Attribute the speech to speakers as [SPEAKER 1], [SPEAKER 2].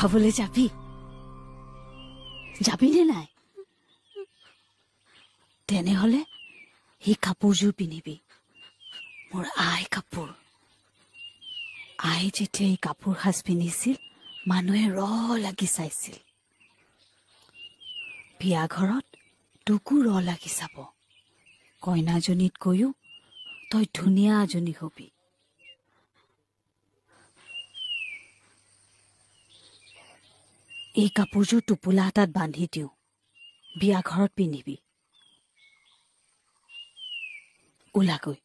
[SPEAKER 1] খাবলৈ যাবি নে নাই তেনেহলে এই কাপোৰযোৰ পিন্ধিবি মোৰ আই কাপোৰ আই যেতিয়া এই কাপোৰ সাজ পিন্ধিছিল মানুহে লাগি চাইছিল বিয়া ঘৰত তোকো লাগি চাব কইনাজনীতকৈও তই ধুনীয়া এজনী হবি এই কাপোৰযোৰ টোপোলা এটাত বান্ধি দিওঁ বিয়া ঘৰত পিন্ধিবি ওলাগৈ